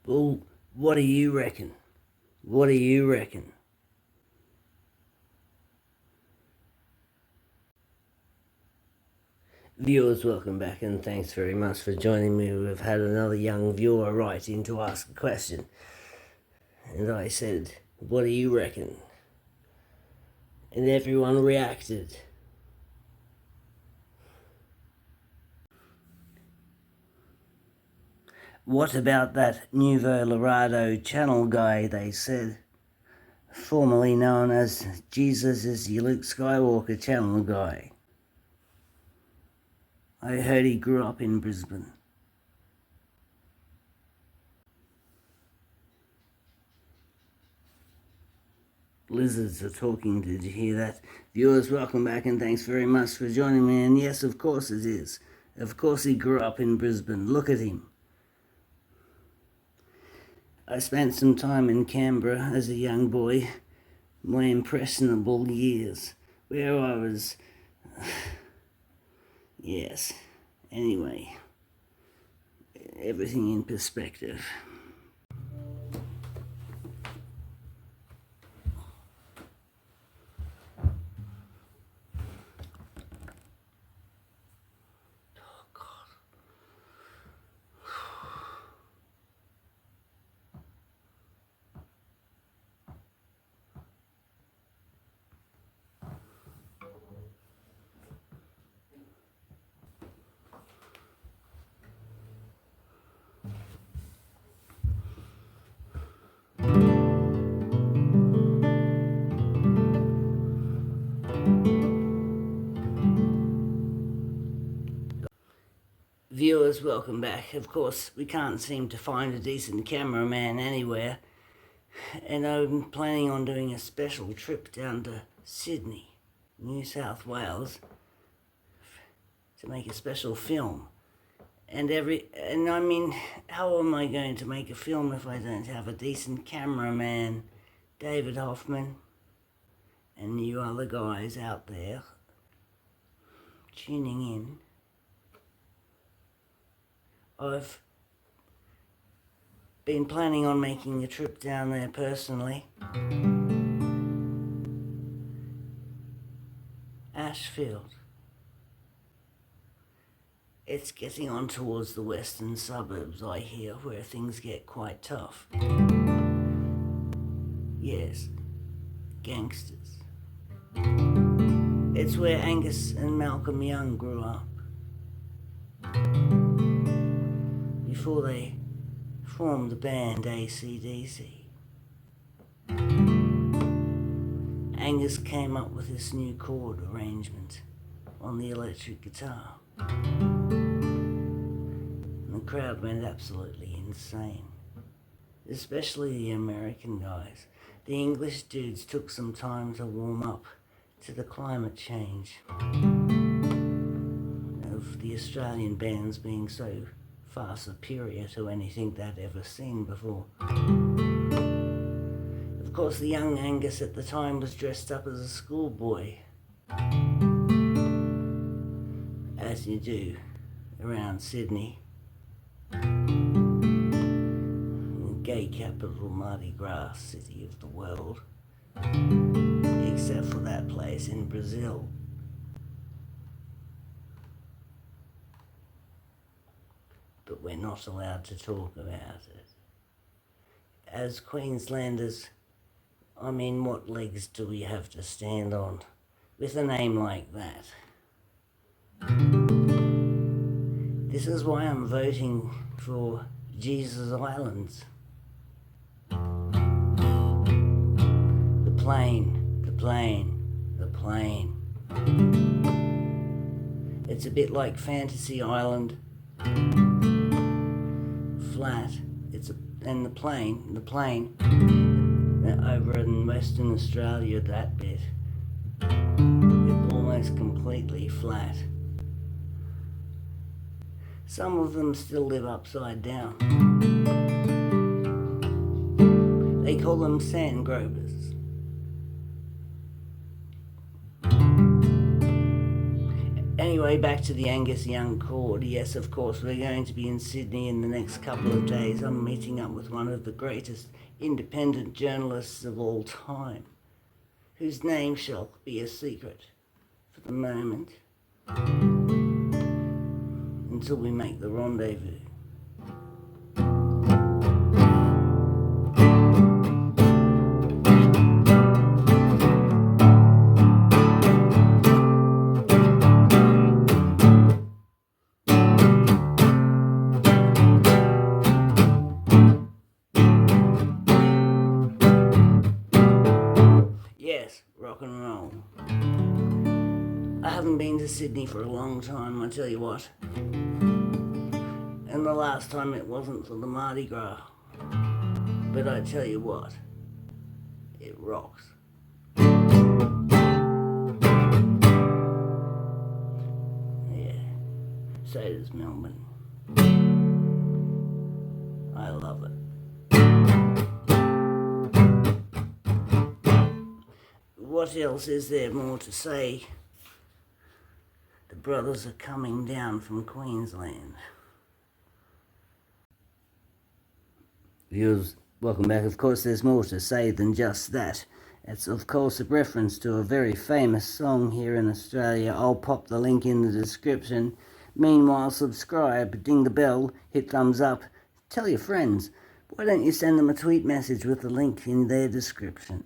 Well, what do you reckon? What do you reckon? Viewers, welcome back and thanks very much for joining me. We've had another young viewer write in to ask a question. And I said, what do you reckon? And everyone reacted. What about that Nouveau Laredo channel guy, they said, formerly known as Jesus is the Luke Skywalker channel guy? I heard he grew up in Brisbane. Lizards are talking, did you hear that? Viewers, welcome back and thanks very much for joining me. And yes, of course it is. Of course he grew up in Brisbane. Look at him. I spent some time in Canberra as a young boy, my impressionable years, where I was... yes. Anyway, everything in perspective. Viewers, welcome back. Of course, we can't seem to find a decent cameraman anywhere, and I'm planning on doing a special trip down to Sydney, New South Wales, to make a special film. And I mean, how am I going to make a film if I don't have a decent cameraman? David Hoffman and you other guys out there tuning in. I've been planning on making a trip down there personally. Ashfield. It's getting on towards the western suburbs, I hear, where things get quite tough. Yes, gangsters. It's where Angus and Malcolm Young grew up, before they formed the band AC/DC. Angus came up with this new chord arrangement on the electric guitar. And the crowd went absolutely insane, especially the American guys. The English dudes took some time to warm up to the climate change of the Australian bands being so far superior to anything they'd ever seen before. Of course, the young Angus at the time was dressed up as a schoolboy, as you do around Sydney, the gay capital Mardi Gras city of the world, except for that place in Brazil. But we're not allowed to talk about it. As Queenslanders, I mean, what legs do we have to stand on with a name like that? This is why I'm voting for Jesus Islands. The plane, the plane, the plane. It's a bit like Fantasy Island. Flat, and the plane over in Western Australia, that bit, it's almost completely flat. Some of them still live upside down. They call them sand gropers. Anyway, back to the Angus Young chord. Yes, of course, we're going to be in Sydney in the next couple of days. I'm meeting up with one of the greatest independent journalists of all time, whose name shall be a secret for the moment, until we make the rendezvous. Yes, rock and roll. I haven't been to Sydney for a long time, I tell you what. And the last time it wasn't for the Mardi Gras. But I tell you what, it rocks. Yeah, so does Melbourne. I love it. What else is there more to say? The brothers are coming down from Queensland. Viewers, welcome back. Of course, there's more to say than just that. It's, of course, a reference to a very famous song here in Australia. I'll pop the link in the description. Meanwhile, subscribe, ding the bell, hit thumbs up, tell your friends. Why don't you send them a tweet message with the link in their description?